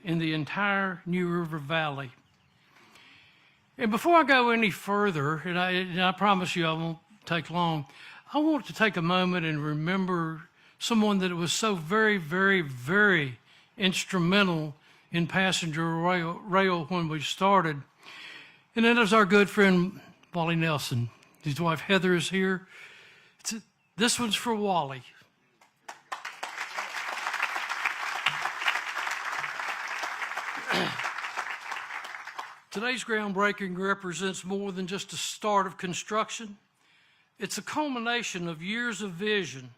in the entire New River Valley. And before I go any further, and I promise you I won't take long, I want to take a moment and remember someone that was so very, very, very instrumental in passenger rail when we started. And that is our good friend, Wally Nelson. His wife, Heather, is here. This one's for Wally. Today's groundbreaking represents more than just a start of construction. It's a culmination of years of vision,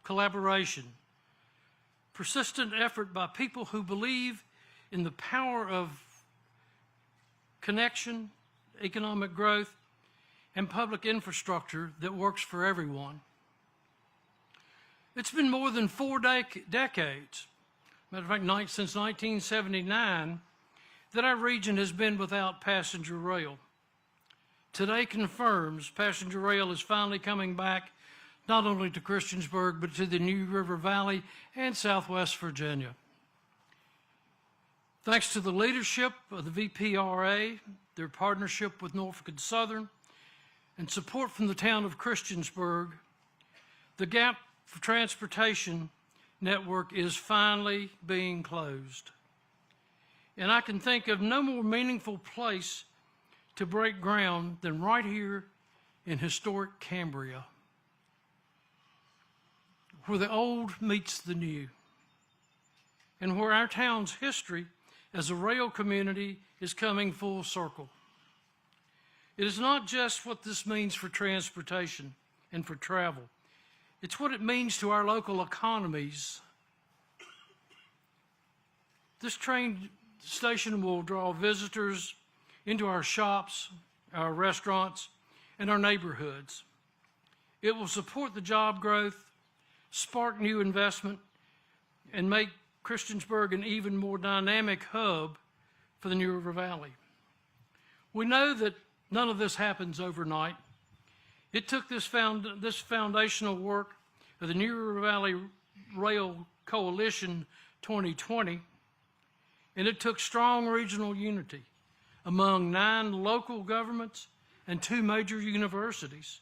collaboration, persistent effort by people who believe in the power of connection, economic growth, and public infrastructure that works for everyone. It's been more than 4 decades, matter of fact, since 1979, that our region has been without passenger rail. Today confirms passenger rail is finally coming back not only to Christiansburg, but to the New River Valley and Southwest Virginia. Thanks to the leadership of the VPRA, their partnership with Norfolk and Southern, and support from the town of Christiansburg, the gap for transportation network is finally being closed. And I can think of no more meaningful place to break ground than right here in historic Cambria, where the old meets the new, and where our town's history as a rail community is coming full circle. It is not just what this means for transportation and for travel. It's what it means to our local economies. This train station will draw visitors into our shops, our restaurants, and our neighborhoods. It will support the job growth, spark new investment, and make Christiansburg an even more dynamic hub for the New River Valley. We know that none of this happens overnight. It took this foundational work of the New River Valley Rail Coalition 2020, and it took strong regional unity among 9 local governments and 2 major universities.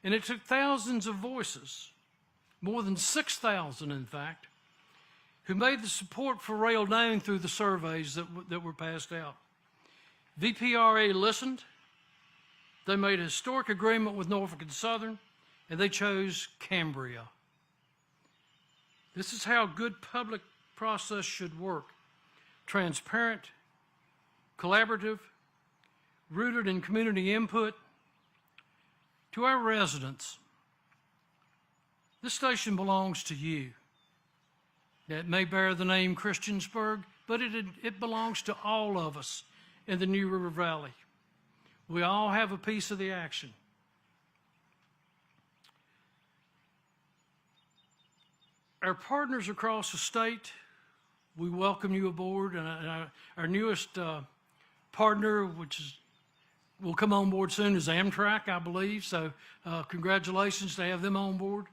And it took thousands of voices, more than 6,000 in fact, who made the support for rail known through the surveys that were passed out. VPRA listened. They made a historic agreement with Norfolk and Southern, and they chose Cambria. This is how good public process should work. Transparent, collaborative, rooted in community input. To our residents, this station belongs to you. It may bear the name Christiansburg, but it belongs to all of us in the New River Valley. We all have a piece of the action. Our partners across the state, we welcome you aboard, and our newest partner, will come on board soon, is Amtrak, I believe. So congratulations to have them on board.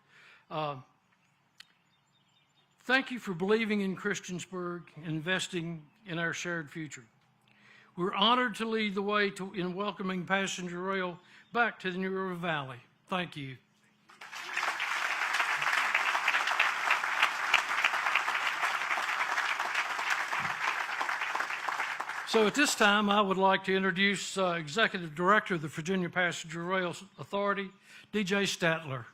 Thank you for believing in Christiansburg and investing in our shared future. We're honored to lead the way in welcoming passenger rail back to the New River Valley. Thank you. So at this time, I would like to introduce Executive Director of the Virginia Passenger Rail Authority, DJ Statler.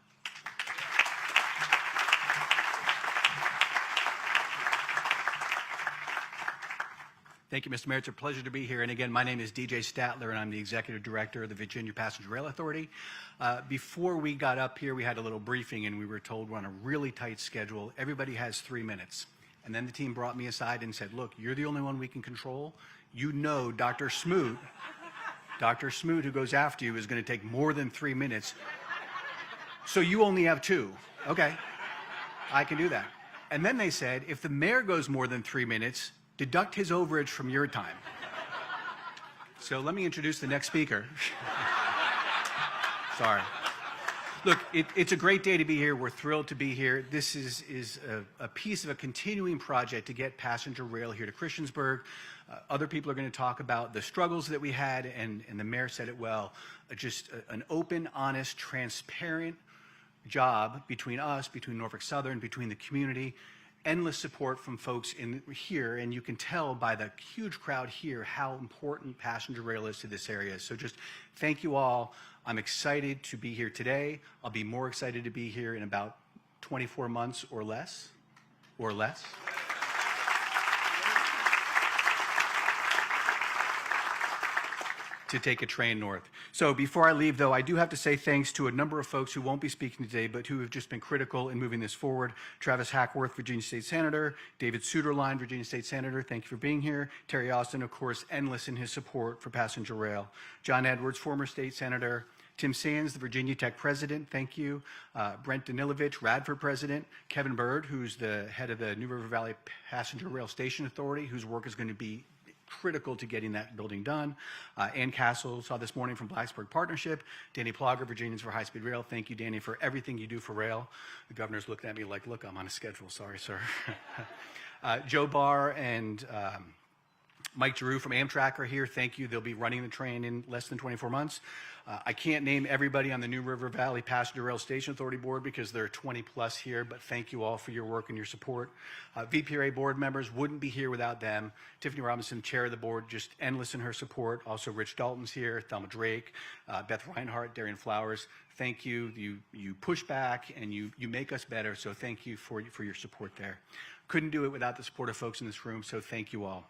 Thank you, Mr. Mayor. It's a pleasure to be here. And again, my name is DJ Statler, and I'm the Executive Director of the Virginia Passenger Rail Authority. Before we got up here, we had a little briefing, and we were told we're on a really tight schedule. Everybody has 3 minutes. And then the team brought me aside and said, look, you're the only one we can control. You know Dr. Smoot, who goes after you, is going to take more than 3 minutes. So you only have 2. Okay, I can do that. And then they said, if the mayor goes more than 3 minutes, deduct his overage from your time. So let me introduce the next speaker. Sorry. Look, it's a great day to be here. We're thrilled to be here. This is a piece of a continuing project to get passenger rail here to Christiansburg. Other people are going to talk about the struggles that we had, and the mayor said it well. An open, honest, transparent job between us, between Norfolk Southern, between the community. Endless support from folks in here, and you can tell by the huge crowd here how important passenger rail is to this area. So just thank you all. I'm excited to be here today. I'll be more excited to be here in about 24 months or less. To take a train north. So before I leave, though, I do have to say thanks to a number of folks who won't be speaking today, but who have just been critical in moving this forward. Travis Hackworth, Virginia State Senator. David Suderline, Virginia State Senator, thank you for being here. Terry Austin, of course, endless in his support for passenger rail. John Edwards, former state senator. Tim Sands, the Virginia Tech president, thank you. Brent Danilovich, Radford president. Kevin Bird, who's the head of the New River Valley Passenger Rail Station Authority, whose work is going to be critical to getting that building done. Ann Castle saw this morning from Blacksburg Partnership. Danny Plogger, Virginians for High-Speed Rail. Thank you, Danny, for everything you do for rail. The governor's looking at me like, look, I'm on a schedule. Sorry, sir. Joe Barr and Mike Giroux from Amtrak are here. Thank you. They'll be running the train in less than 24 months. I can't name everybody on the New River Valley Passenger Rail Station Authority Board because there are 20 plus here, but thank you all for your work and your support. VPRA board members wouldn't be here without them. Tiffany Robinson, chair of the board, just endless in her support. Also, Rich Dalton's here, Thelma Drake, Beth Reinhardt, Darian Flowers. Thank you. You push back and you make us better, so thank you for your support there. Couldn't do it without the support of folks in this room, so thank you all.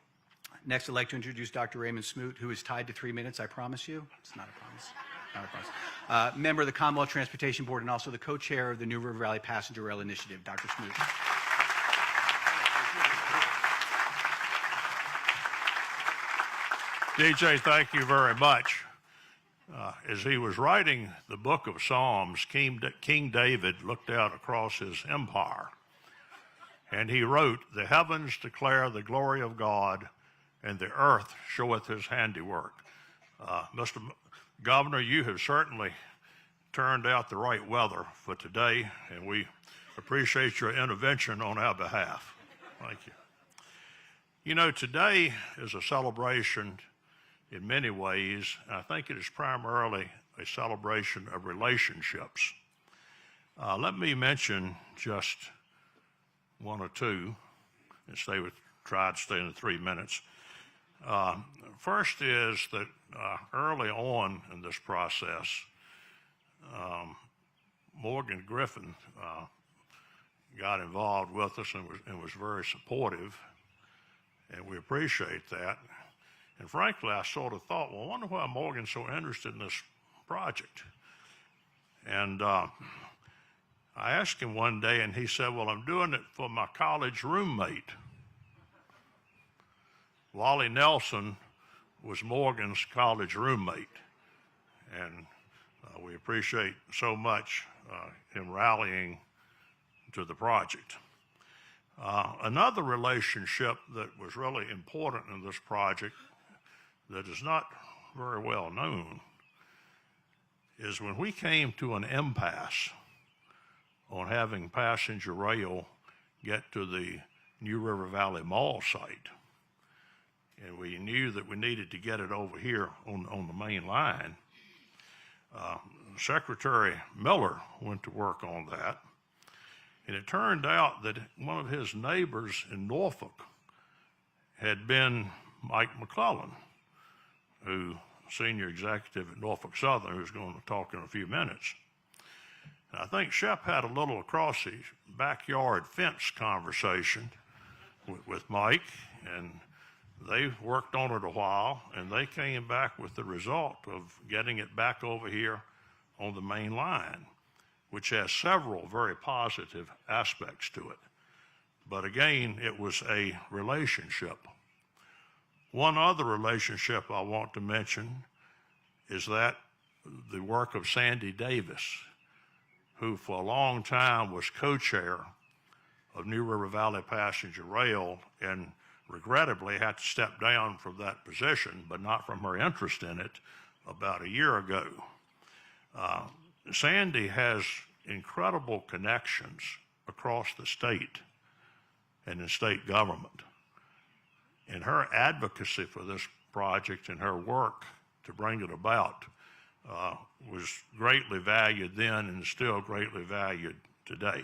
Next, I'd like to introduce Dr. Raymond Smoot, who is tied to 3 minutes, I promise you. It's not a promise. Not a promise. Member of the Commonwealth Transportation Board and also the co-chair of the New River Valley Passenger Rail Initiative, Dr. Smoot. DJ, thank you very much. As he was writing the book of Psalms, King David looked out across his empire, and he wrote, "The heavens declare the glory of God, and the earth showeth his handiwork." Mr. Governor, you have certainly turned out the right weather for today, and we appreciate your intervention on our behalf. Thank you. You know, today is a celebration in many ways. I think it is primarily a celebration of relationships. Let me mention just one or two and try to stay in the 3 minutes. First is that early on in this process, Morgan Griffin got involved with us and was very supportive, and we appreciate that. And frankly, I sort of thought, well, I wonder why Morgan's so interested in this project. And I asked him one day, and he said, well, I'm doing it for my college roommate. Wally Nelson was Morgan's college roommate, and we appreciate so much him rallying to the project. Another relationship that was really important in this project that is not very well known is when we came to an impasse on having passenger rail get to the New River Valley Mall site, and we knew that we needed to get it over here on the main line. Secretary Miller went to work on that, and it turned out that one of his neighbors in Norfolk had been Mike McClellan, who senior executive at Norfolk Southern, who's going to talk in a few minutes. And I think Shep had a little across the backyard fence conversation with Mike, and they worked on it a while, and they came back with the result of getting it back over here on the main line, which has several very positive aspects to it. But again, it was a relationship. One other relationship I want to mention is that the work of Sandy Davis, who for a long time was co-chair of New River Valley Passenger Rail and regrettably had to step down from that position, but not from her interest in it, about a year ago. Sandy has incredible connections across the state and in state government. And her advocacy for this project and her work to bring it about was greatly valued then and still greatly valued today.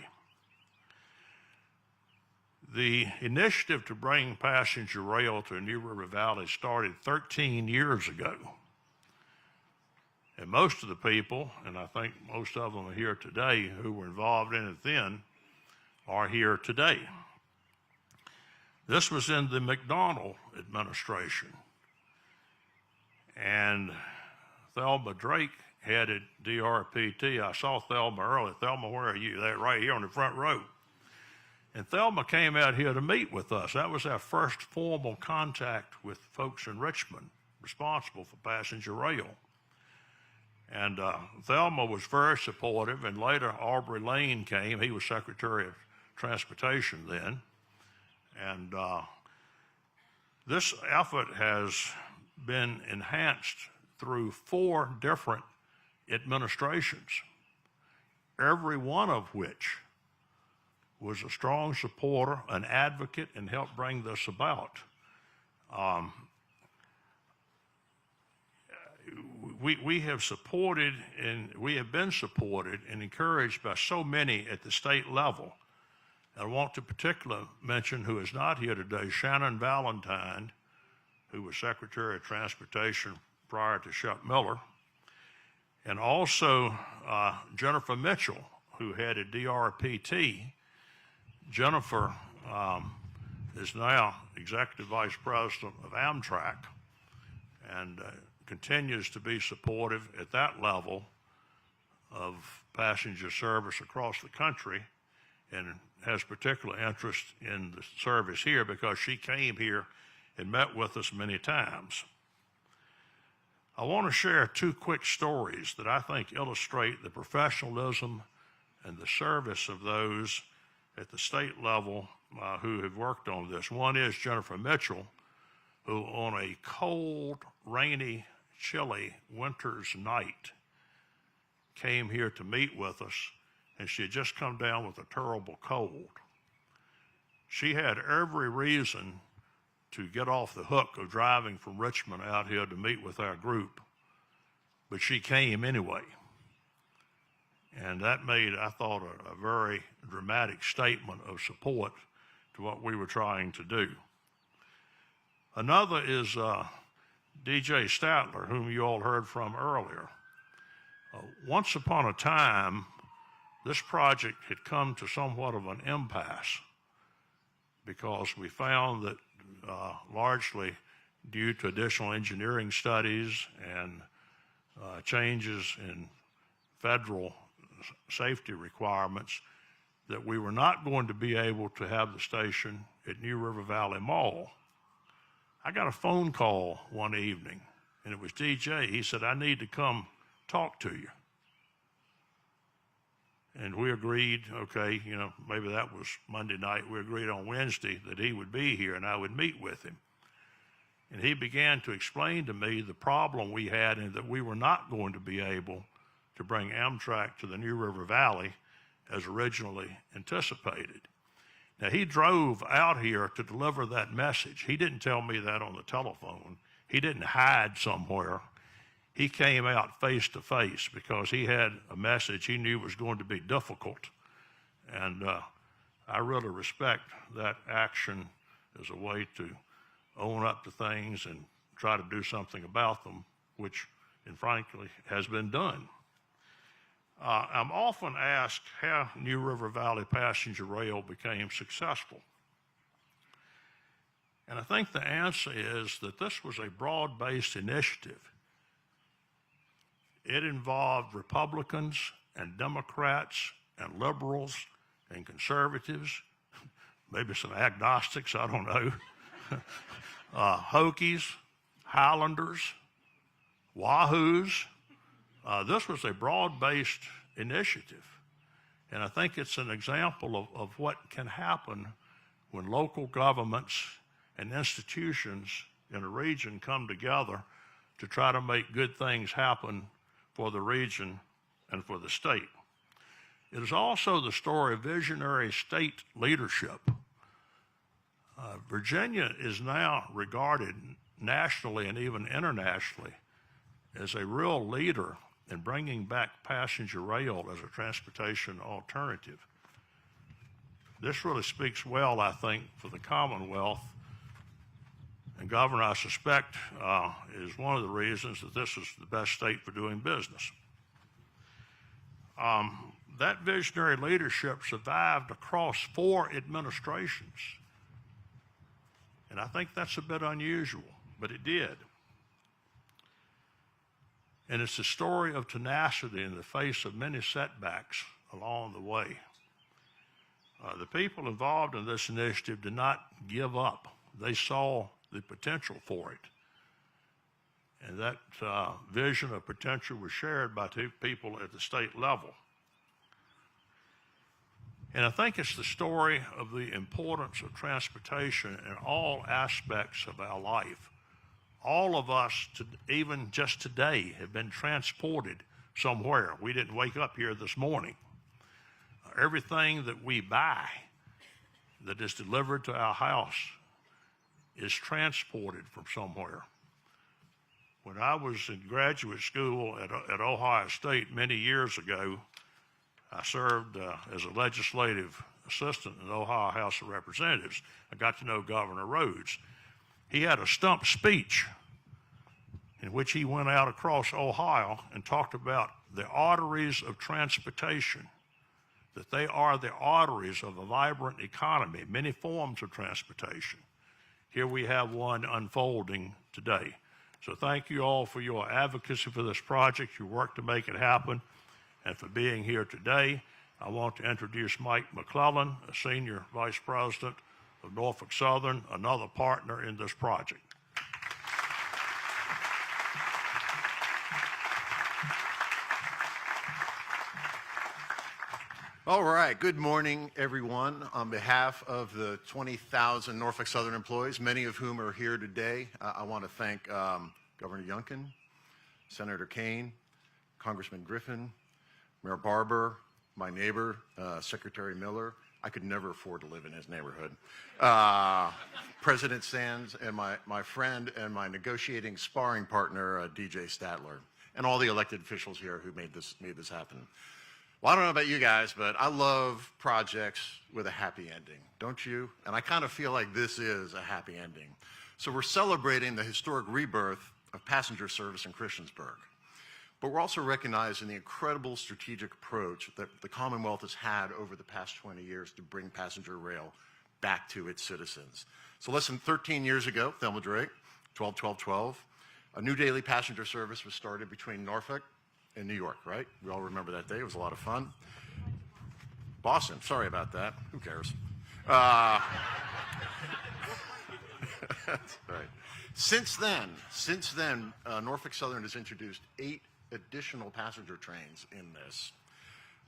The initiative to bring passenger rail to New River Valley started 13 years ago. And most of the people, and I think most of them are here today who were involved in it then, are here today. This was in the McDonnell administration. And Thelma Drake headed DRPT. I saw Thelma earlier. Thelma, where are you? They're right here on the front row. And Thelma came out here to meet with us. That was our first formal contact with folks in Richmond responsible for passenger rail. And Thelma was very supportive, and later Aubrey Lane came. He was Secretary of Transportation then. And this effort has been enhanced through 4 different administrations, every one of which was a strong supporter, an advocate, and helped bring this about. We have supported and we have been supported and encouraged by so many at the state level. I want to particularly mention, who is not here today, Shannon Valentine, who was Secretary of Transportation prior to Chuck Miller, and also Jennifer Mitchell, who headed DRPT. Jennifer is now Executive Vice President of Amtrak and continues to be supportive at that level of passenger service across the country, and has particular interest in the service here because she came here and met with us many times. I want to share 2 quick stories that I think illustrate the professionalism and the service of those at the state level who have worked on this. One is Jennifer Mitchell, who on a cold, rainy, chilly winter's night came here to meet with us, and she had just come down with a terrible cold. She had every reason to get off the hook of driving from Richmond out here to meet with our group, but she came anyway. And that made, I thought, a very dramatic statement of support to what we were trying to do. Another is DJ Statler, whom you all heard from earlier. Once upon a time, this project had come to somewhat of an impasse because we found that largely due to additional engineering studies and changes in federal safety requirements, that we were not going to be able to have the station at New River Valley Mall. I got a phone call one evening, and it was DJ. He said, "I need to come talk to you." And we agreed, okay, maybe that was Monday night. We agreed on Wednesday that he would be here and I would meet with him. And he began to explain to me the problem we had and that we were not going to be able to bring Amtrak to the New River Valley as originally anticipated. Now, he drove out here to deliver that message. He didn't tell me that on the telephone. He didn't hide somewhere. He came out face to face because he had a message he knew was going to be difficult. And I really respect that action as a way to own up to things and try to do something about them, which, and frankly, has been done. I'm often asked how New River Valley Passenger Rail became successful. And I think the answer is that this was a broad-based initiative. It involved Republicans and Democrats and liberals and conservatives, maybe some agnostics, I don't know, Hokies, Highlanders, Wahoos. This was a broad-based initiative. And I think it's an example of what can happen when local governments and institutions in a region come together to try to make good things happen for the region and for the state. It is also the story of visionary state leadership. Virginia is now regarded nationally and even internationally as a real leader in bringing back passenger rail as a transportation alternative. This really speaks well, I think, for the Commonwealth. And Governor, I suspect, is one of the reasons that this is the best state for doing business. That visionary leadership survived across 4 administrations. And I think that's a bit unusual, but it did. And it's a story of tenacity in the face of many setbacks along the way. The people involved in this initiative did not give up. They saw the potential for it. And that vision of potential was shared by 2 people at the state level. And I think it's the story of the importance of transportation in all aspects of our life. All of us, even just today, have been transported somewhere. We didn't wake up here this morning. Everything that we buy that is delivered to our house is transported from somewhere. When I was in graduate school at Ohio State many years ago, I served as a legislative assistant in the Ohio House of Representatives. I got to know Governor Rhodes. He had a stump speech in which he went out across Ohio and talked about the arteries of transportation, that they are the arteries of a vibrant economy, many forms of transportation. Here we have one unfolding today. So thank you all for your advocacy for this project, your work to make it happen, and for being here today. I want to introduce Mike McClellan, a Senior Vice President of Norfolk Southern, another partner in this project. All right, good morning, everyone. On behalf of the 20,000 Norfolk Southern employees, many of whom are here today, I want to thank Governor Youngkin, Senator Kane, Congressman Griffin, Mayor Barber, my neighbor, Secretary Miller. I could never afford to live in his neighborhood. President Sands, and my friend and my negotiating sparring partner, DJ Statler, and all the elected officials here who made this happen. Well, I don't know about you guys, but I love projects with a happy ending, don't you? And I kind of feel like this is a happy ending. So we're celebrating the historic rebirth of passenger service in Christiansburg. But we're also recognizing the incredible strategic approach that the Commonwealth has had over the past 20 years to bring passenger rail back to its citizens. So less than 13 years ago, Thelma Drake, 12-12-12, a new daily passenger service was started between Norfolk and New York, right? We all remember that day. It was a lot of fun. Boston, sorry about that. Who cares? That's right. Since then, Norfolk Southern has introduced 8 additional passenger trains in this.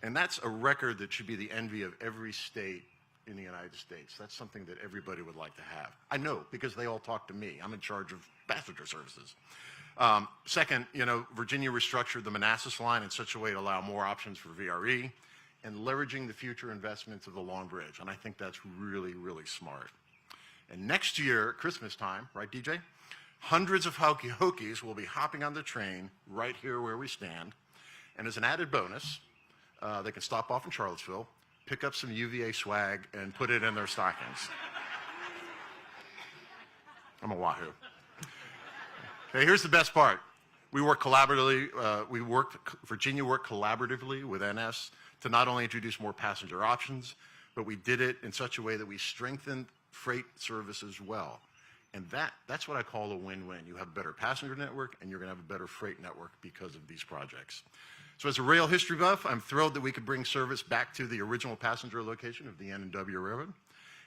And that's a record that should be the envy of every state in the United States. That's something that everybody would like to have. I know, because they all talk to me. I'm in charge of passenger services. Second, Virginia restructured the Manassas line in such a way to allow more options for VRE and leveraging the future investments of the Long Bridge. And I think that's really, really smart. And next year, Christmas time, right, DJ? Hundreds of Hokies will be hopping on the train right here where we stand. And as an added bonus, they can stop off in Charlottesville, pick up some UVA swag, and put it in their stockings. I'm a wahoo. Okay, here's the best part. We work collaboratively. Virginia worked collaboratively with NS to not only introduce more passenger options, but we did it in such a way that we strengthened freight service as well. And that's what I call a win-win. You have a better passenger network, and you're going to have a better freight network because of these projects. So as a rail history buff, I'm thrilled that we could bring service back to the original passenger location of the N&W Railroad.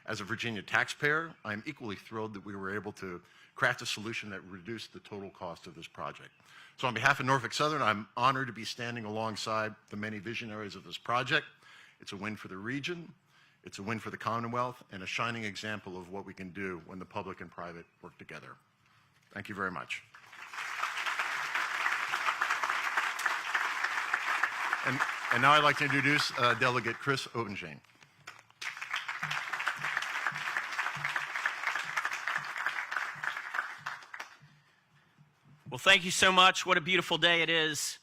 As a Virginia taxpayer, I'm equally thrilled that we were able to craft a solution that reduced the total cost of this project. So on behalf of Norfolk Southern, I'm honored to be standing alongside the many visionaries of this project. It's a win for the region, it's a win for the Commonwealth, and a shining example of what we can do when the public and private work together. Thank you very much. And now I'd like to introduce Delegate Chris Ovenshane. Well, thank you so much. What a beautiful day it is.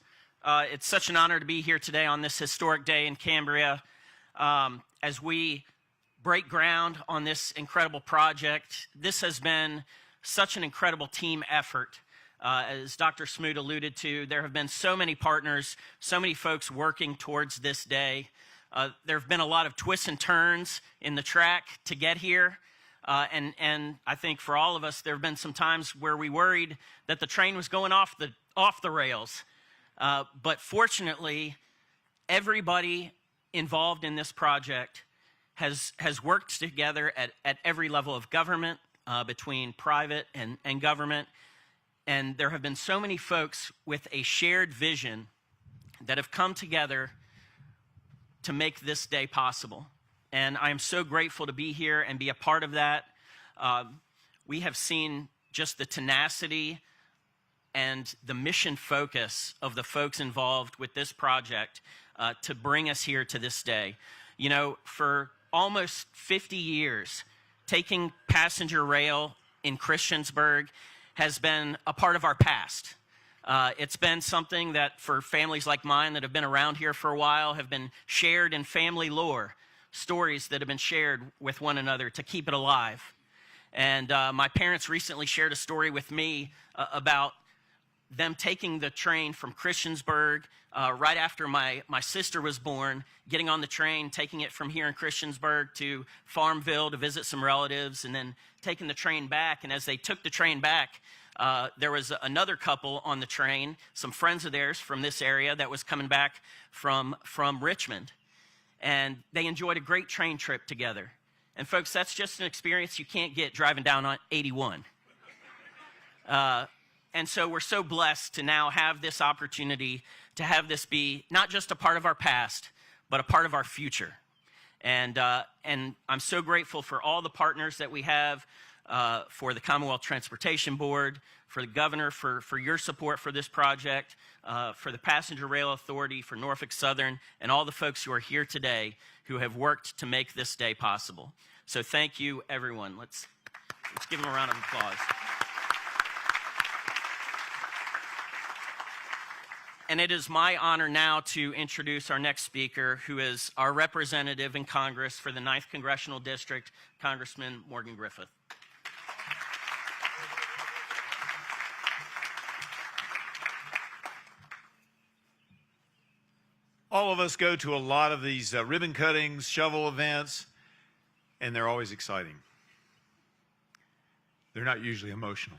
It's such an honor to be here today on this historic day in Cambria as we break ground on this incredible project. This has been such an incredible team effort. As Dr. Smoot alluded to, there have been so many partners, so many folks working towards this day. There have been a lot of twists and turns in the track to get here. And I think for all of us, there have been some times where we worried that the train was going off the rails. But fortunately, everybody involved in this project has worked together at every level of government, between private and government. And there have been so many folks with a shared vision that have come together to make this day possible. And I am so grateful to be here and be a part of that. We have seen just the tenacity and the mission focus of the folks involved with this project to bring us here to this day. You know, for almost 50 years, taking passenger rail in Christiansburg has been a part of our past. It's been something that for families like mine that have been around here for a while have been shared in family lore. Stories that have been shared with one another to keep it alive. And my parents recently shared a story with me about them taking the train from Christiansburg right after my sister was born, getting on the train, taking it from here in Christiansburg to Farmville to visit some relatives, and then taking the train back. And as they took the train back, there was another couple on the train, some friends of theirs from this area that was coming back from Richmond. And they enjoyed a great train trip together. And folks, that's just an experience you can't get driving down on 81. And so we're so blessed to now have this opportunity to have this be not just a part of our past, but a part of our future. And I'm so grateful for all the partners that we have, for the Commonwealth Transportation Board, for the governor, for your support for this project, for the Passenger Rail Authority, for Norfolk Southern, and all the folks who are here today who have worked to make this day possible. So thank you, everyone. Let's give them a round of applause. And it is my honor now to introduce our next speaker, who is our representative in Congress for the 9th Congressional District, Congressman Morgan Griffith. All of us go to a lot of these ribbon cuttings, shovel events, and they're always exciting. They're not usually emotional.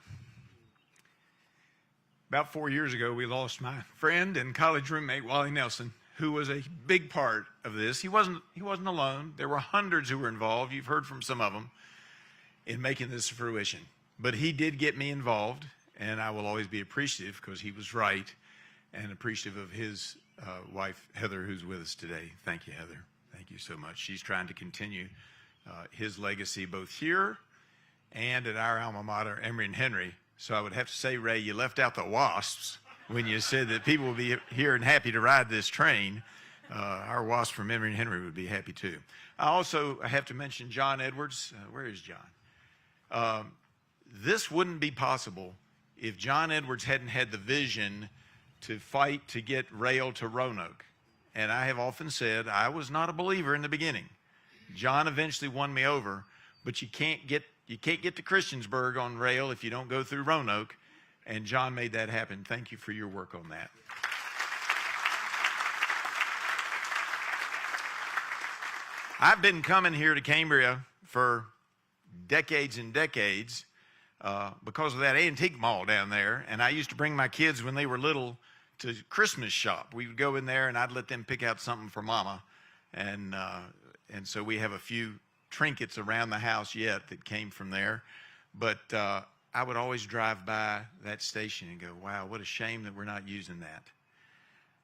About 4 years ago, we lost my friend and college roommate, Wally Nelson, who was a big part of this. He wasn't alone. There were hundreds who were involved. You've heard from some of them in making this a fruition. But he did get me involved, and I will always be appreciative because he was right, and appreciative of his wife, Heather, who's with us today. Thank you, Heather. Thank you so much. She's trying to continue his legacy both here and at our alma mater, Emory and Henry. So I would have to say, Ray, you left out the WASPs when you said that people will be here and happy to ride this train. Our WASP from Emory and Henry would be happy too. I have to mention John Edwards. Where is John? This wouldn't be possible if John Edwards hadn't had the vision to fight to get rail to Roanoke. And I have often said I was not a believer in the beginning. John eventually won me over, but you can't get to Christiansburg on rail if you don't go through Roanoke, and John made that happen. Thank you for your work on that. I've been coming here to Cambria for decades and decades because of that antique mall down there, and I used to bring my kids when they were little to Christmas shop. We would go in there and I'd let them pick out something for Mama, and so we have a few trinkets around the house yet that came from there. But I would always drive by that station and go, wow, what a shame that we're not using that.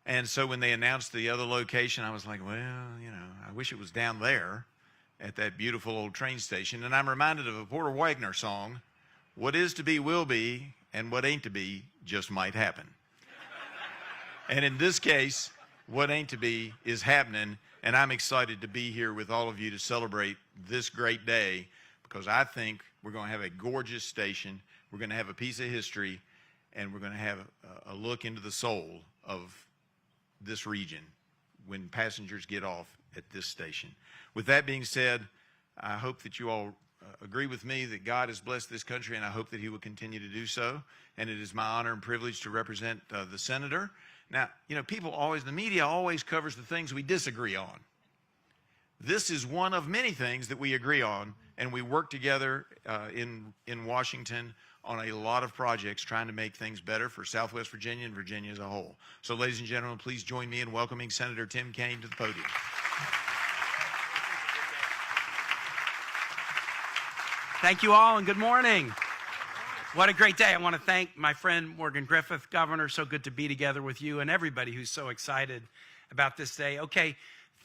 And so when they announced the other location, I was like, well, you know, I wish it was down there at that beautiful old train station. And I'm reminded of a Porter Wagner song, what is to be will be, and what ain't to be just might happen. And in this case, what ain't to be is happening, and I'm excited to be here with all of you to celebrate this great day, because I think we're going to have a gorgeous station, we're going to have a piece of history, and we're going to have a look into the soul of this region when passengers get off at this station. With that being said, I hope that you all agree with me that God has blessed this country, and I hope that he will continue to do so. And it is my honor and privilege to represent the senator. Now, you know, the media always covers the things we disagree on. This is one of many things that we agree on, and we work together in Washington on a lot of projects trying to make things better for Southwest Virginia and Virginia as a whole. So, ladies and gentlemen, please join me in welcoming Senator Tim Kaine to the podium. Thank you all, and good morning. What a great day. I want to thank my friend Morgan Griffith, Governor. So good to be together with you and everybody who's so excited about this day. Okay,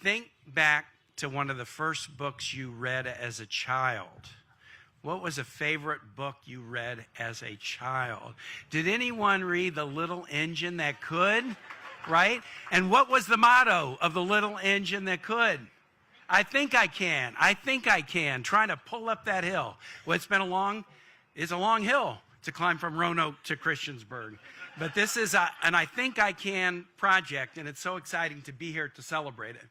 think back to one of the first books you read as a child. What was a favorite book you read as a child? Did anyone read The Little Engine That Could? Right? And what was the motto of The Little Engine That Could? I think I can. I think I can. Trying to pull up that hill. Well, it's a long hill to climb from Roanoke to Christiansburg. But this is an I think I can project, and it's so exciting to be here to celebrate it.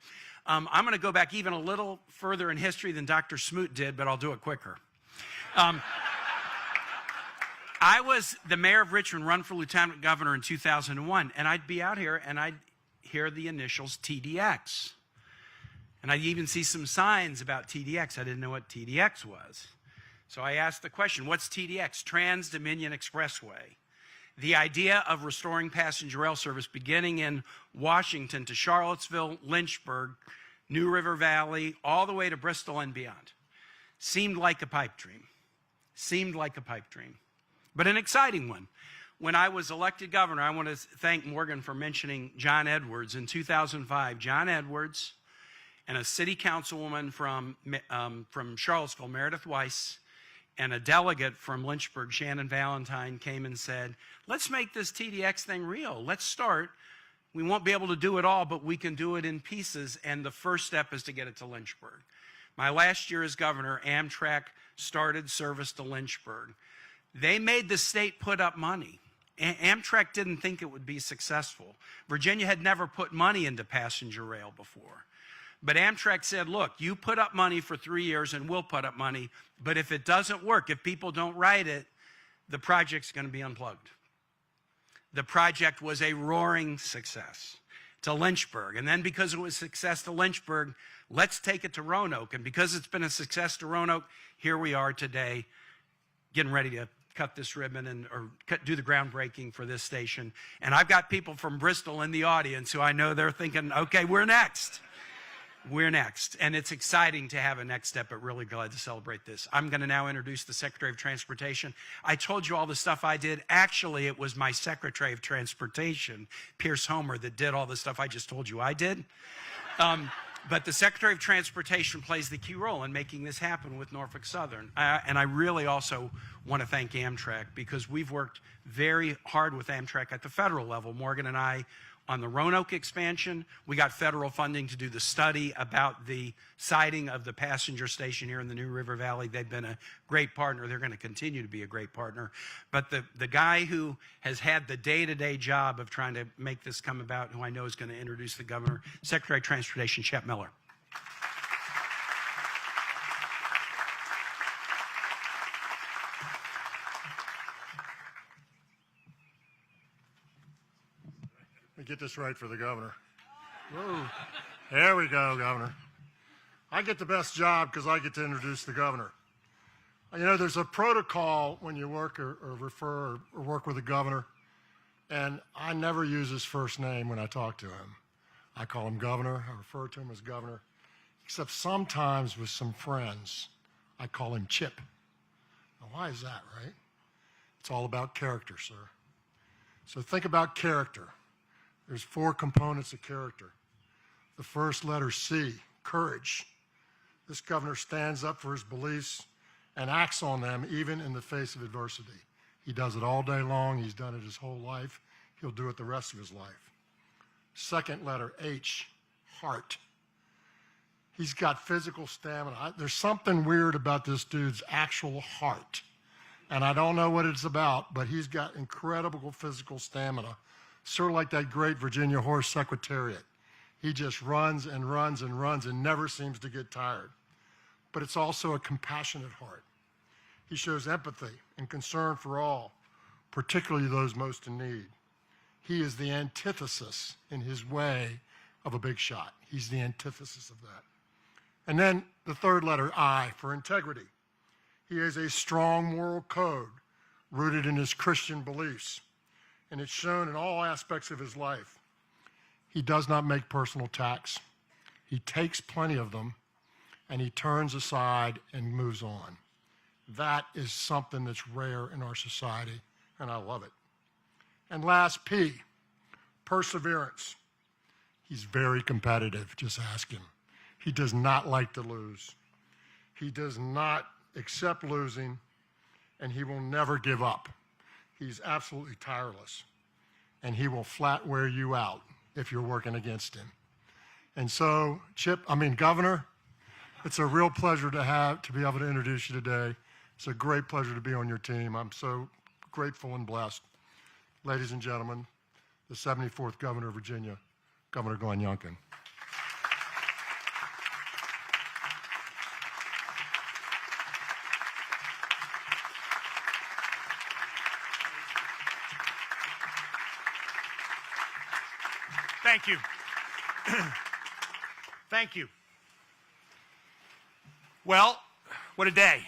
I'm going to go back even a little further in history than Dr. Smoot did, but I'll do it quicker. I was the mayor of Richmond, run for lieutenant governor in 2001, and I'd be out here and I'd hear the initials TDX. And I'd even see some signs about TDX. I didn't know what TDX was. So I asked the question, what's TDX? Trans-Dominion Expressway. The idea of restoring passenger rail service beginning in Washington to Charlottesville, Lynchburg, New River Valley, all the way to Bristol and beyond. Seemed like a pipe dream. Seemed like a pipe dream. But an exciting one. When I was elected governor, I want to thank Morgan for mentioning John Edwards. In 2005, John Edwards and a city councilwoman from Charlottesville, Meredith Weiss, and a delegate from Lynchburg, Shannon Valentine, came and said, let's make this TDX thing real. Let's start. We won't be able to do it all, but we can do it in pieces, and the first step is to get it to Lynchburg. My last year as governor, Amtrak started service to Lynchburg. They made the state put up money. Amtrak didn't think it would be successful. Virginia had never put money into passenger rail before. But Amtrak said, look, you put up money for 3 years and we'll put up money, but if it doesn't work, if people don't ride it, the project's going to be unplugged. The project was a roaring success to Lynchburg. And then because it was a success to Lynchburg, let's take it to Roanoke. And because it's been a success to Roanoke, here we are today getting ready to cut this ribbon do the groundbreaking for this station. And I've got people from Bristol in the audience who I know they're thinking, okay, we're next. We're next. And it's exciting to have a next step, but really glad to celebrate this. I'm going to now introduce the Secretary of Transportation. I told you all the stuff I did. Actually, it was my Secretary of Transportation, Pierce Homer, that did all the stuff I just told you I did. But the Secretary of Transportation plays the key role in making this happen with Norfolk Southern. And I really also want to thank Amtrak, because we've worked very hard with Amtrak at the federal level. Morgan and I on the Roanoke expansion. We got federal funding to do the study about the siting of the passenger station here in the New River Valley. They've been a great partner. They're going to continue to be a great partner. But the guy who has had the day-to-day job of trying to make this come about, who I know is going to introduce the governor, Secretary of Transportation, Shep Miller. Get this right for the governor. Whoa. There we go, Governor. I get the best job because I get to introduce the governor. You know, there's a protocol when you work or refer or work with a governor, and I never use his first name when I talk to him. I call him governor. I refer to him as governor, except sometimes with some friends, I call him Chip. Now, why is that, right? It's all about character, sir. So think about character. There's 4 components of character. The first letter, C, courage. This governor stands up for his beliefs and acts on them even in the face of adversity. He does it all day long. He's done it his whole life. He'll do it the rest of his life. Second letter, H, heart. He's got physical stamina. There's something weird about this dude's actual heart. And I don't know what it's about, but he's got incredible physical stamina. Sort of like that great Virginia horse Secretariat. He just runs and runs and runs and never seems to get tired. But it's also a compassionate heart. He shows empathy and concern for all, particularly those most in need. He is the antithesis in his way of a big shot. He's the antithesis of that. And then the third letter, I, for integrity. He has a strong moral code rooted in his Christian beliefs, and it's shown in all aspects of his life. He does not make personal attacks. He takes plenty of them, and he turns aside and moves on. That is something that's rare in our society, and I love it. And last, P, perseverance. He's very competitive, just ask him. He does not like to lose. He does not accept losing, and he will never give up. He's absolutely tireless, and he will flat wear you out if you're working against him. And so, Governor, it's a real pleasure to be able to introduce you today. It's a great pleasure to be on your team. I'm so grateful and blessed. Ladies and gentlemen, the 74th Governor of Virginia, Governor Glenn Youngkin. Thank you. Thank you. Well, what a day.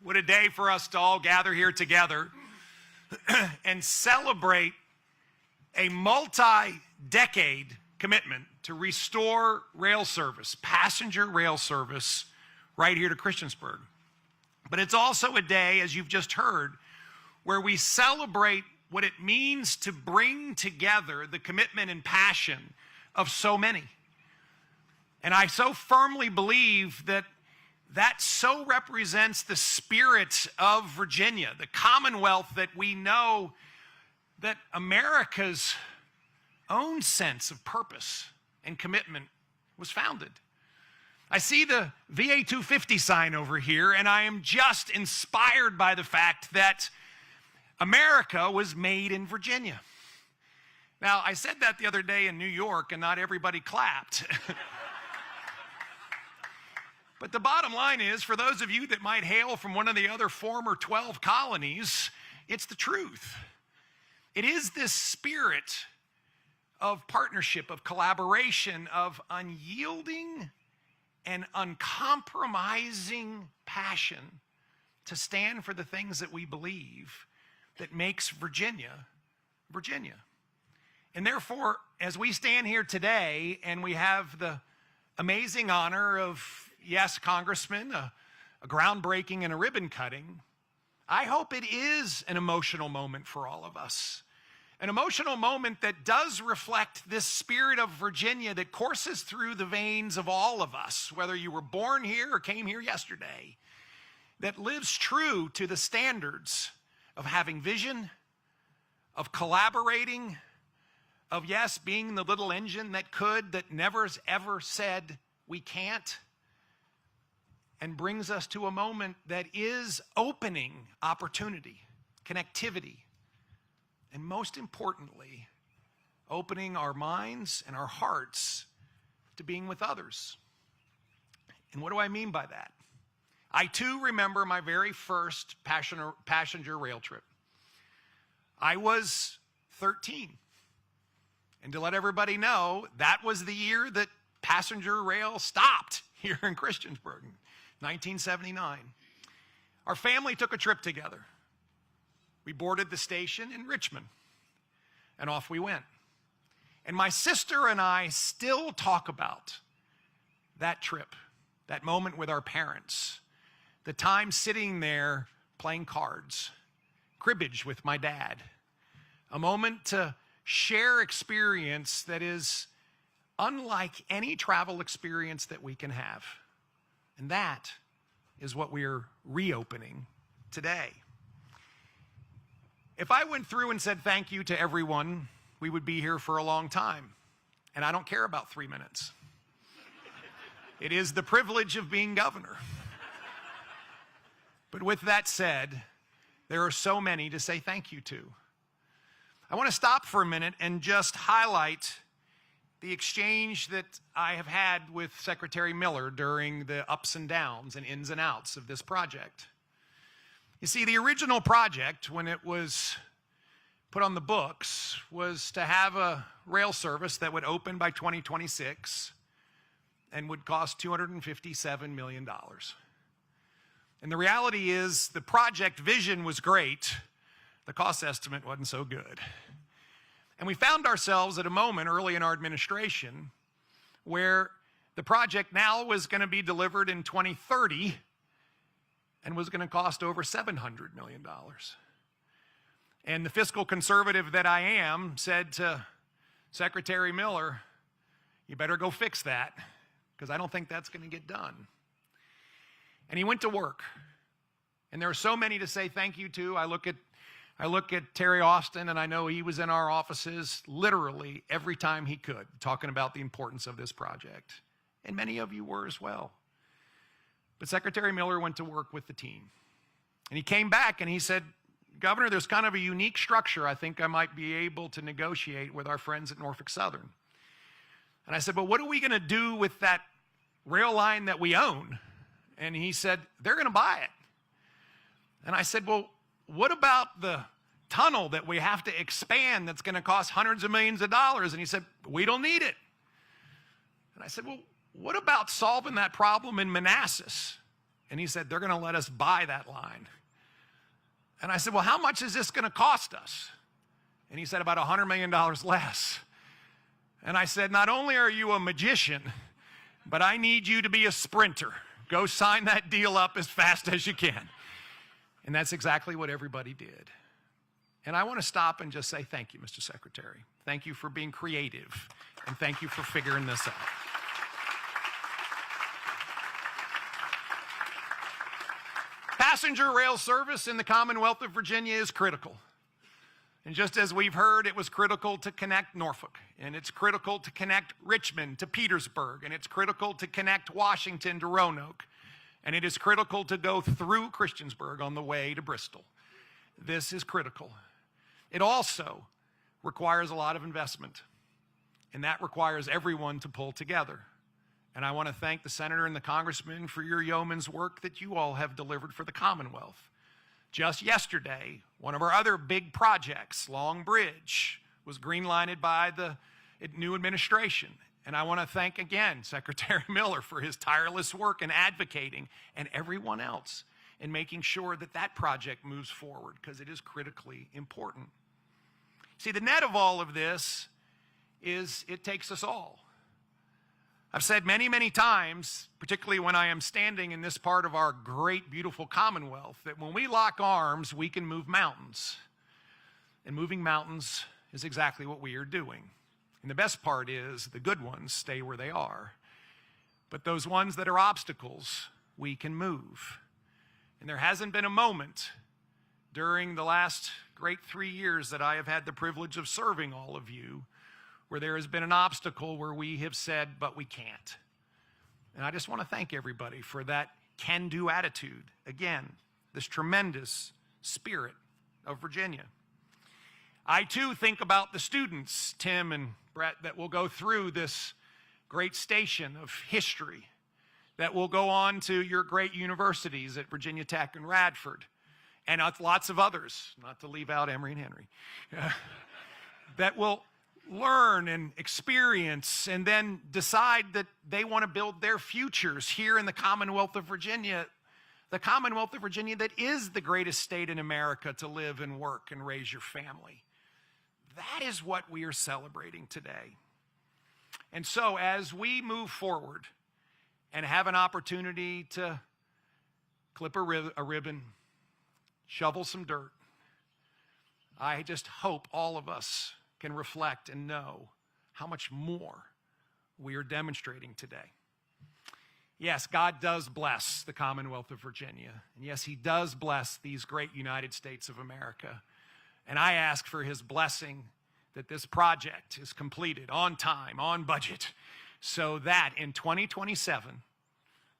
What a day for us to all gather here together and celebrate a multi-decade commitment to restore rail service, passenger rail service, right here to Christiansburg. But it's also a day, as you've just heard, where we celebrate what it means to bring together the commitment and passion of so many. And I so firmly believe that that so represents the spirit of Virginia, the Commonwealth that we know, that America's own sense of purpose and commitment was founded. I see the VA 250 sign over here, and I am just inspired by the fact that America was made in Virginia. Now, I said that the other day in New York, and not everybody clapped. But the bottom line is, for those of you that might hail from one of the other former 12 colonies, it's the truth. It is this spirit of partnership, of collaboration, of unyielding and uncompromising passion to stand for the things that we believe that makes Virginia, Virginia. And therefore, as we stand here today and we have the amazing honor of, yes, Congressman, a groundbreaking and a ribbon cutting, I hope it is an emotional moment for all of us. An emotional moment that does reflect this spirit of Virginia that courses through the veins of all of us, whether you were born here or came here yesterday, that lives true to the standards of having vision, of collaborating, of, yes, being the little engine that could, that never has ever said we can't, and brings us to a moment that is opening opportunity, connectivity, and most importantly, opening our minds and our hearts to being with others. And what do I mean by that? I too remember my very first passenger rail trip. I was 13. And to let everybody know, that was the year that passenger rail stopped here in Christiansburg, 1979. Our family took a trip together. We boarded the station in Richmond, and off we went. And my sister and I still talk about that trip, that moment with our parents, the time sitting there playing cards, cribbage with my dad, a moment to share experience that is unlike any travel experience that we can have. And that is what we're reopening today. If I went through and said thank you to everyone, we would be here for a long time. and I don't care about 3 minutes. It is the privilege of being governor. But with that said, there are so many to say thank you to. I want to stop for a minute and just highlight the exchange that I have had with Secretary Miller during the ups and downs and ins and outs of this project. You see, the original project, when it was put on the books, was to have a rail service that would open by 2026 and would cost $257 million. And the reality is the project vision was great. The cost estimate wasn't so good. And we found ourselves at a moment early in our administration where the project now was going to be delivered in 2030 and was going to cost over $700 million. And the fiscal conservative that I am said to Secretary Miller, you better go fix that, because I don't think that's going to get done. And he went to work. And there are so many to say thank you to. I look at Terry Austin, and I know he was in our offices literally every time he could, talking about the importance of this project. And many of you were as well. But Secretary Miller went to work with the team. And he came back and he said, Governor, there's kind of a unique structure I think I might be able to negotiate with our friends at Norfolk Southern. And I said, well, what are we going to do with that rail line that we own? And he said, they're going to buy it. And I said, well, what about the tunnel that we have to expand that's going to cost hundreds of millions of dollars? And he said, we don't need it. And I said, well, what about solving that problem in Manassas? And he said, they're going to let us buy that line. And I said, well, how much is this going to cost us? And he said, about $100 million less. And I said, not only are you a magician, but I need you to be a sprinter. Go sign that deal up as fast as you can. And that's exactly what everybody did. And I want to stop and just say thank you, Mr. Secretary. Thank you for being creative, and thank you for figuring this out. Passenger rail service in the Commonwealth of Virginia is critical. And just as we've heard, it was critical to connect Norfolk, and it's critical to connect Richmond to Petersburg, and it's critical to connect Washington to Roanoke, and it is critical to go through Christiansburg on the way to Bristol. This is critical. It also requires a lot of investment, and that requires everyone to pull together. And I want to thank the senator and the congressman for your yeoman's work that you all have delivered for the Commonwealth. Just yesterday, one of our other big projects, Long Bridge, was green-lighted by the new administration. And I want to thank again Secretary Miller for his tireless work in advocating, and everyone else in making sure that that project moves forward, because it is critically important. See, the net of all of this is it takes us all. I've said many, many times, particularly when I am standing in this part of our great, beautiful Commonwealth, that when we lock arms, we can move mountains. And moving mountains is exactly what we are doing. And the best part is the good ones stay where they are. But those ones that are obstacles, we can move. And there hasn't been a moment during the last great 3 years that I have had the privilege of serving all of you where there has been an obstacle where we have said, but we can't. And I just want to thank everybody for that can-do attitude. Again, this tremendous spirit of Virginia. I too think about the students, Tim and Brett, that will go through this great station of history, that will go on to your great universities at Virginia Tech and Radford, and lots of others, not to leave out Emory and Henry, that will learn and experience and then decide that they want to build their futures here in the Commonwealth of Virginia, the Commonwealth of Virginia that is the greatest state in America to live and work and raise your family. That is what we are celebrating today. And so as we move forward and have an opportunity to clip a ribbon, shovel some dirt, I just hope all of us can reflect and know how much more we are demonstrating today. Yes, God does bless the Commonwealth of Virginia. And yes, he does bless these great United States of America. And I ask for his blessing that this project is completed on time, on budget, so that in 2027,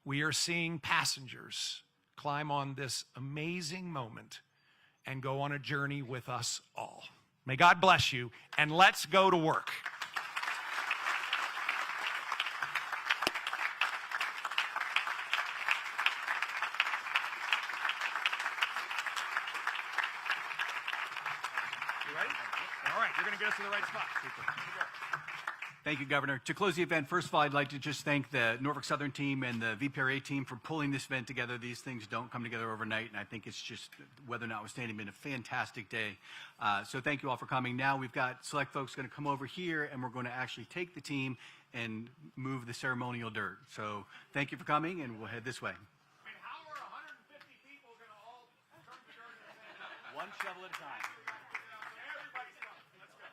we are seeing passengers climb on this amazing moment and go on a journey with us all. May God bless you, and let's go to work. You ready? All right, you're going to get us to the right spot. Thank you, Governor. To close the event, first of all, I'd like to just thank the Norfolk Southern team and the VPRA team for pulling this event together. These things don't come together overnight, and I think it's just, weather notwithstanding, been a fantastic day. So thank you all for coming. Now we've got select folks going to come over here, and we're going to actually take the team and move the ceremonial dirt. So thank you for coming, and we'll head this way. How are 150 people going to all turn the dirt in the sand? One shovel at a time. Everybody's coming. Let's go.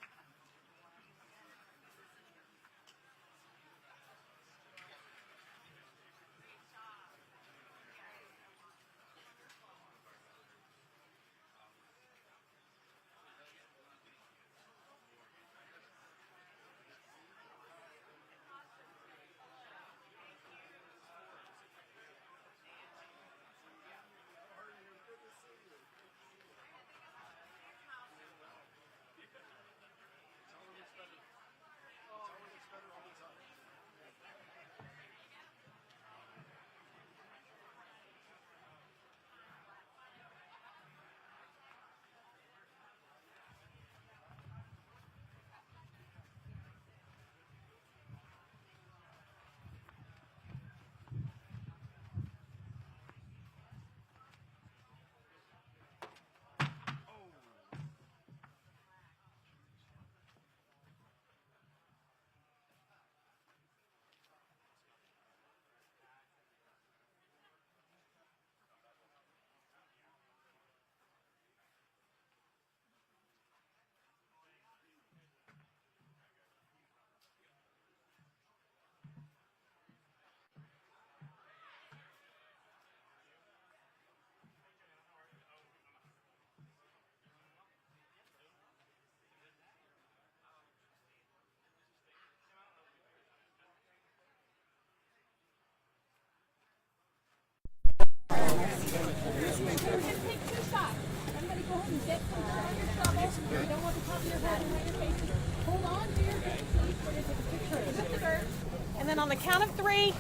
And then on the count of three,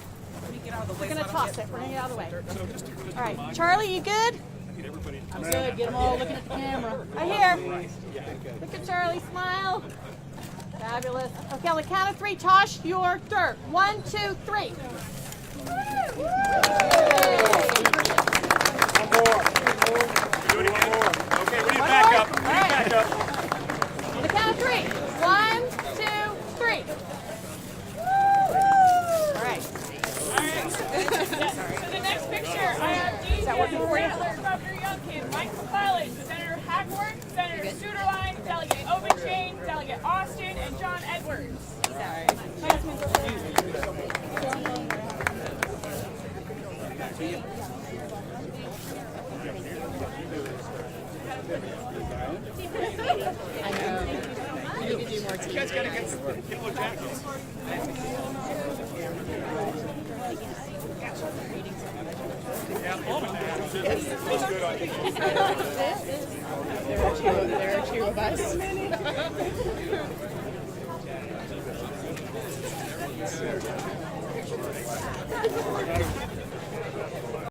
we're going to toss it. We're going to get out of the way. All right. Charlie, you good? I'm good. Get them all looking at the camera. Right here. Look at Charlie. Smile. Fabulous. Okay, on the count of three, toss your dirt. 1, 2, 3. Okay, we need backup. We need backup. On the count of three. 1, 2, 3. All right. So the next picture, I have DJ Rattler, Governor Youngkin, Mike McClellan, Senator Hackworth, Senator Suderline, Delegate Obenchain, Delegate Austin, and John Edwards. I know. You need to do more TV. You guys gotta get more jackets. There are two of us.